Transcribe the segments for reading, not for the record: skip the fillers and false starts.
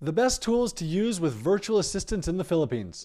The best tools to use with virtual assistants in the Philippines.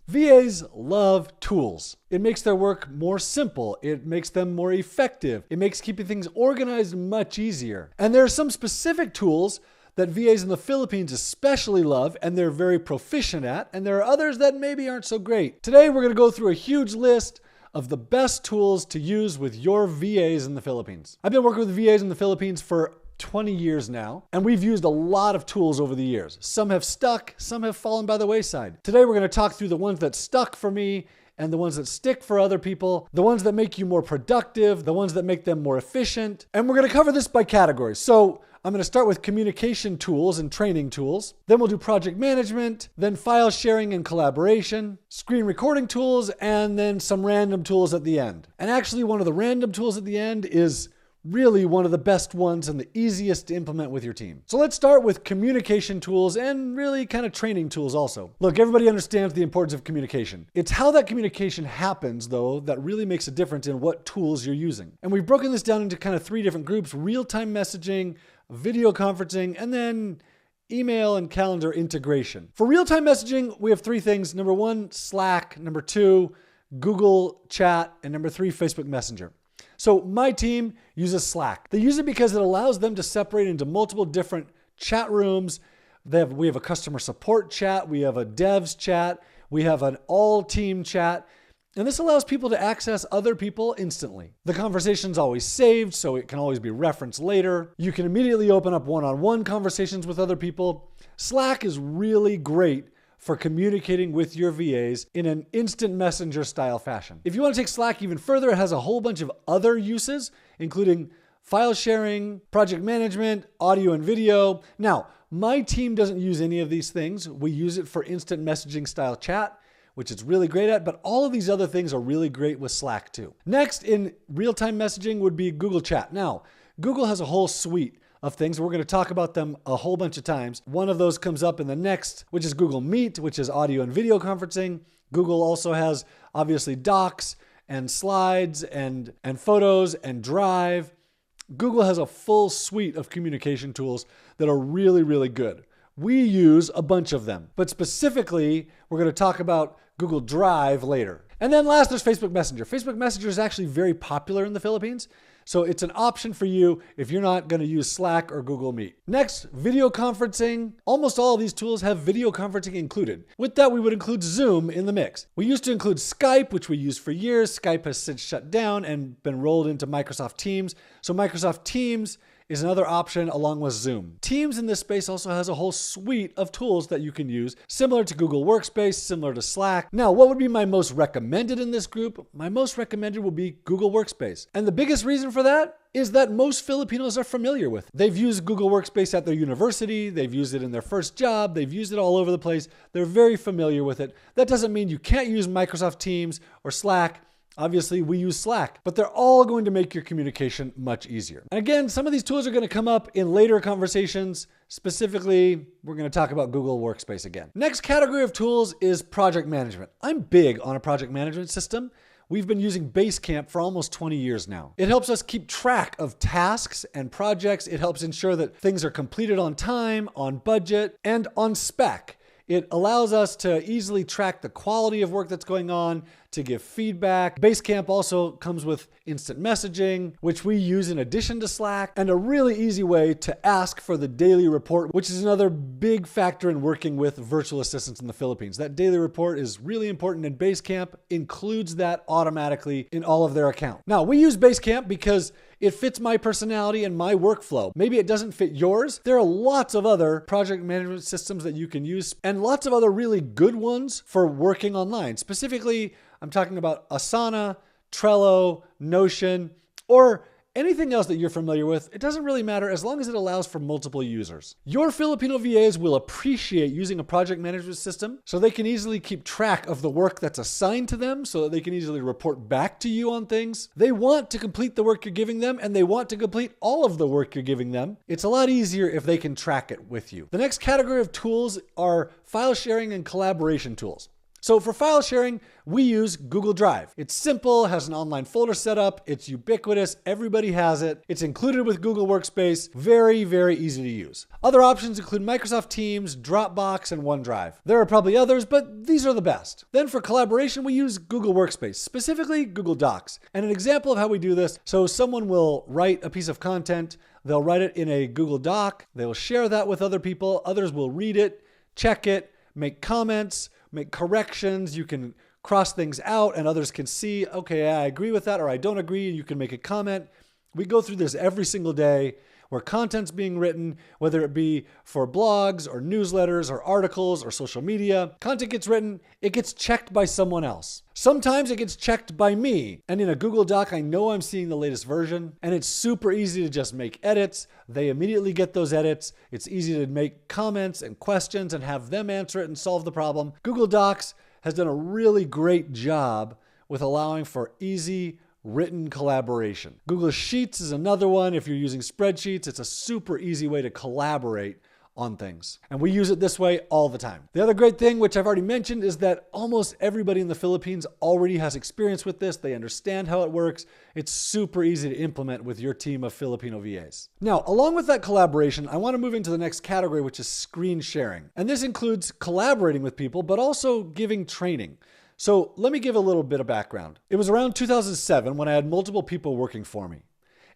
VAs love tools. It makes their work more simple. It makes them more effective. It makes keeping things organized much easier. And there are some specific tools that VAs in the Philippines especially love and they're very proficient at, and there are others that maybe aren't so great. Today we're going to go through a huge list of the best tools to use with your VAs in the Philippines. I've been working with VAs in the Philippines for 20 years now, and we've used a lot of tools over the years. Some have stuck, some have fallen by the wayside. Today we're going to talk through the ones that stuck for me and the ones that stick for other people, the ones that make you more productive, the ones that make them more efficient. And we're going to cover this by categories. So I'm going to start with communication tools and training tools. Then we'll do project management, then file sharing and collaboration, screen recording tools, and then some random tools at the end. And actually one of the random tools at the end is really one of the best ones and the easiest to implement with your team. So let's start with communication tools and really kind of training tools also. Look, everybody understands the importance of communication. It's how that communication happens, though, that really makes a difference in what tools you're using. And we've broken this down into kind of 3 different groups: real-time messaging, video conferencing, and then email and calendar integration. For real-time messaging, we have 3 things. Number 1, Slack. Number 2, Google Chat. And number 3, Facebook Messenger. So my team uses Slack. They use it because it allows them to separate into multiple different chat rooms. We have a customer support chat. We have a devs chat. We have an all-team chat. And this allows people to access other people instantly. The conversation's always saved, so it can always be referenced later. You can immediately open up one-on-one conversations with other people. Slack is really great for communicating with your VAs in an instant messenger style fashion. If you want to take Slack even further, it has a whole bunch of other uses, including file sharing, project management, audio and video. Now, my team doesn't use any of these things. We use it for instant messaging style chat, which it's really great at, but all of these other things are really great with Slack too. Next in real-time messaging would be Google Chat. Now, Google has a whole suite of things. We're going to talk about them a whole bunch of times. One of those comes up in the next, which is Google Meet, which is audio and video conferencing. Google also has obviously Docs and slides and photos and Drive. Google has a full suite of communication tools that are really, really good. We use a bunch of them, but specifically, we're going to talk about Google Drive later. And then last, there's Facebook Messenger. Facebook Messenger is actually very popular in the Philippines, so it's an option for you if you're not going to use Slack or Google Meet. Next, video conferencing. Almost all of these tools have video conferencing included. With that, we would include Zoom in the mix. We used to include Skype, which we used for years. Skype has since shut down and been rolled into Microsoft Teams. So Microsoft Teams is another option along with Zoom. Teams in this space also has a whole suite of tools that you can use, similar to Google Workspace, similar to Slack. Now, what would be my most recommended in this group? My most recommended would be Google Workspace. And the biggest reason for that is that most Filipinos are familiar with it. They've used Google Workspace at their university, they've used it in their first job, they've used it all over the place. They're very familiar with it. That doesn't mean you can't use Microsoft Teams or Slack. Obviously, we use Slack, but they're all going to make your communication much easier. And again, some of these tools are going to come up in later conversations. Specifically, we're going to talk about Google Workspace again. Next category of tools is project management. I'm big on a project management system. We've been using Basecamp for almost 20 years now. It helps us keep track of tasks and projects. It helps ensure that things are completed on time, on budget, and on spec. It allows us to easily track the quality of work that's going on, to give feedback. Basecamp also comes with instant messaging, which we use in addition to Slack, and a really easy way to ask for the daily report, which is another big factor in working with virtual assistants in the Philippines. That daily report is really important, and Basecamp includes that automatically in all of their accounts. Now, we use Basecamp because it fits my personality and my workflow. Maybe it doesn't fit yours. There are lots of other project management systems that you can use and lots of other really good ones for working online. Specifically, I'm talking about Asana, Trello, Notion, or anything else that you're familiar with. It doesn't really matter as long as it allows for multiple users. Your Filipino VAs will appreciate using a project management system so they can easily keep track of the work that's assigned to them so that they can easily report back to you on things. They want to complete the work you're giving them and they want to complete all of the work you're giving them. It's a lot easier if they can track it with you. The next category of tools are file sharing and collaboration tools. So for file sharing, we use Google Drive. It's simple, has an online folder setup, it's ubiquitous, everybody has it. It's included with Google Workspace, very, very easy to use. Other options include Microsoft Teams, Dropbox, and OneDrive. There are probably others, but these are the best. Then for collaboration, we use Google Workspace, specifically Google Docs. And an example of how we do this, so someone will write a piece of content, they'll write it in a Google Doc, they'll share that with other people, others will read it, check it, make comments, make corrections. You can cross things out and others can see, okay, I agree with that or I don't agree. You can make a comment. We go through this every single day where content's being written, whether it be for blogs or newsletters or articles or social media. Content gets written, it gets checked by someone else. Sometimes it gets checked by me. And in a Google Doc, I know I'm seeing the latest version and it's super easy to just make edits. They immediately get those edits. It's easy to make comments and questions and have them answer it and solve the problem. Google Docs has done a really great job with allowing for easy written collaboration. Google Sheets is another one. If you're using spreadsheets, it's a super easy way to collaborate on things. And we use it this way all the time. The other great thing, which I've already mentioned, is that almost everybody in the Philippines already has experience with this. They understand how it works. It's super easy to implement with your team of Filipino VAs. Now, along with that collaboration, I want to move into the next category, which is screen sharing. And this includes collaborating with people, but also giving training. So let me give a little bit of background. It was around 2007 when I had multiple people working for me.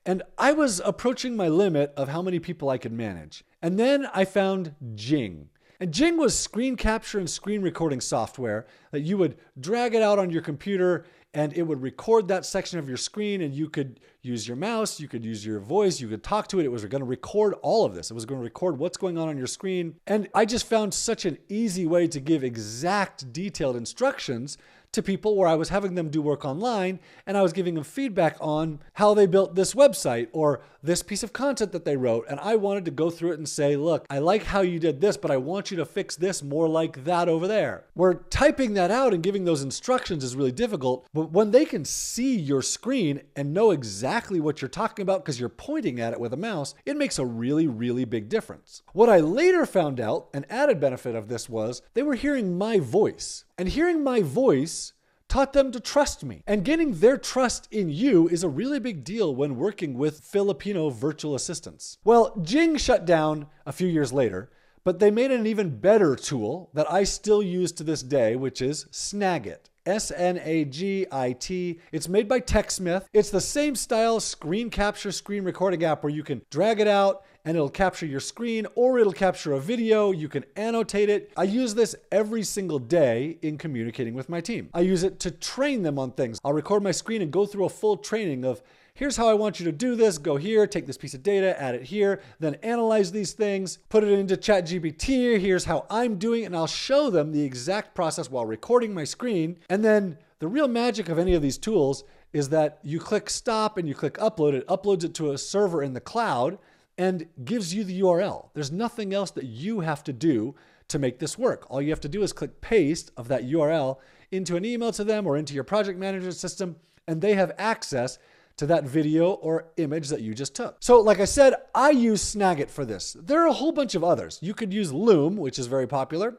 And I was approaching my limit of how many people I could manage. And then I found Jing. And Jing was screen capture and screen recording software that you would drag it out on your computer and it would record that section of your screen and you could use your mouse, you could use your voice, you could talk to it. It was going to record all of this. It was going to record what's going on your screen. And I just found such an easy way to give exact detailed instructions to people where I was having them do work online and I was giving them feedback on how they built this website or this piece of content that they wrote. And I wanted to go through it and say, look, I like how you did this, but I want you to fix this more like that over there. Where typing that out and giving those instructions is really difficult, but when they can see your screen and know exactly what you're talking about because you're pointing at it with a mouse, it makes a really, really big difference. What I later found out, an added benefit of this was they were hearing my voice. And hearing my voice taught them to trust me. And getting their trust in you is a really big deal when working with Filipino virtual assistants. Well, Jing shut down a few years later, but they made an even better tool that I still use to this day, which is Snagit. Snagit. It's made by TechSmith. It's the same style screen capture, screen recording app where you can drag it out and it'll capture your screen or it'll capture a video. You can annotate it. I use this every single day in communicating with my team. I use it to train them on things. I'll record my screen and go through a full training of here's how I want you to do this. Go here, take this piece of data, add it here, then analyze these things, put it into ChatGPT. Here's how I'm doing it. And I'll show them the exact process while recording my screen. And then the real magic of any of these tools is that you click stop and you click upload. It uploads it to a server in the cloud and gives you the URL. There's nothing else that you have to do to make this work. All you have to do is click paste of that URL into an email to them or into your project management system, and they have access to that video or image that you just took. So like I said, I use Snagit for this. There are a whole bunch of others. You could use Loom, which is very popular,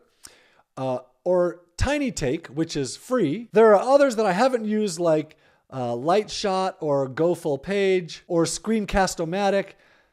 or TinyTake, which is free. There are others that I haven't used like Lightshot or Go Full Page or Screencast-O-Matic.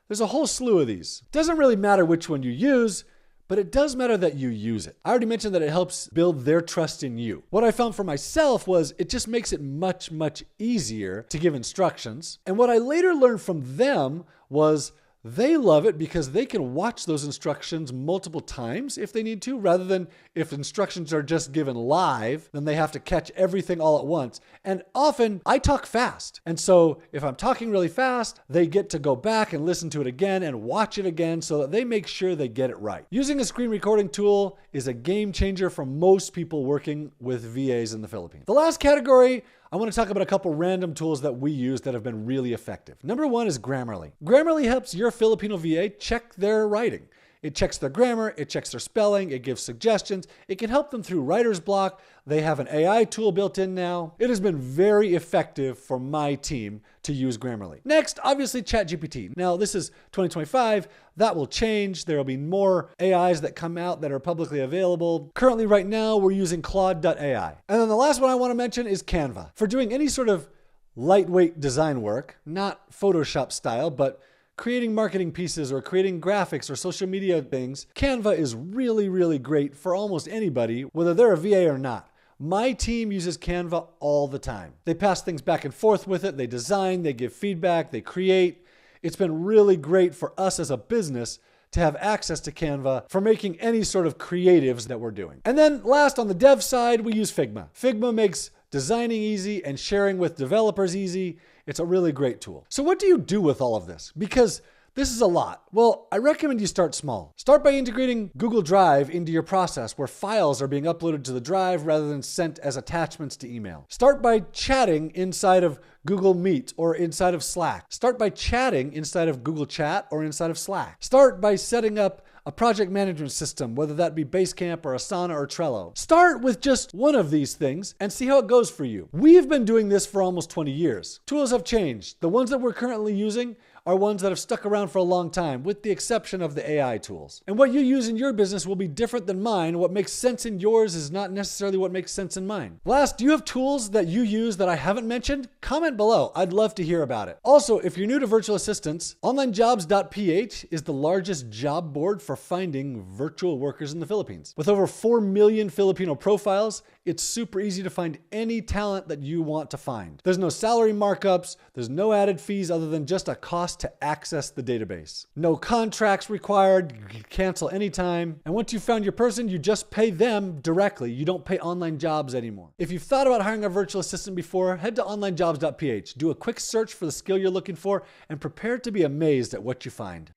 There's a whole slew of these. Doesn't really matter which one you use, but it does matter that you use it. I already mentioned that it helps build their trust in you. What I found for myself was it just makes it much, much easier to give instructions. And what I later learned from them was they love it because they can watch those instructions multiple times if they need to, rather than if instructions are just given live, then they have to catch everything all at once. And often I talk fast. And so if I'm talking really fast, they get to go back and listen to it again and watch it again so that they make sure they get it right. Using a screen recording tool is a game changer for most people working with VAs in the Philippines. The last category, I want to talk about a couple random tools that we use that have been really effective. Number one is Grammarly. Grammarly helps your Filipino VA check their writing. It checks their grammar, it checks their spelling, it gives suggestions, it can help them through writer's block. They have an AI tool built in now. It has been very effective for my team to use Grammarly. Next, obviously ChatGPT. Now, this is 2025. That will change. There will be more AIs that come out that are publicly available. Currently, right now, we're using Claude.ai. And then the last one I want to mention is Canva. For doing any sort of lightweight design work, not Photoshop style, but creating marketing pieces or creating graphics or social media things, Canva is really, really great for almost anybody, whether they're a VA or not. My team uses Canva all the time. They pass things back and forth with it. They design, they give feedback, they create. It's been really great for us as a business to have access to Canva for making any sort of creatives that we're doing. And then last, on the dev side, we use Figma. Figma makes designing easy and sharing with developers easy. It's a really great tool. So what do you do with all of this? Because this is a lot. Well, I recommend you start small. Start by integrating Google Drive into your process where files are being uploaded to the drive rather than sent as attachments to email. Start by chatting inside of Google Meet or inside of Slack. Start by chatting inside of Google Chat or inside of Slack. Start by setting up a project management system, whether that be Basecamp or Asana or Trello. Start with just one of these things and see how it goes for you. We've been doing this for almost 20 years. Tools have changed. The ones that we're currently using are ones that have stuck around for a long time, with the exception of the AI tools. And what you use in your business will be different than mine. What makes sense in yours is not necessarily what makes sense in mine. Last, do you have tools that you use that I haven't mentioned? Comment below. I'd love to hear about it. Also, if you're new to virtual assistants, onlinejobs.ph is the largest job board for finding virtual workers in the Philippines. With over 4 million Filipino profiles, it's super easy to find any talent that you want to find. There's no salary markups, there's no added fees other than just a cost to access the database. No contracts required, you can cancel anytime. And once you've found your person, you just pay them directly. You don't pay Online Jobs anymore. If you've thought about hiring a virtual assistant before, head to onlinejobs.ph, do a quick search for the skill you're looking for, and prepare to be amazed at what you find.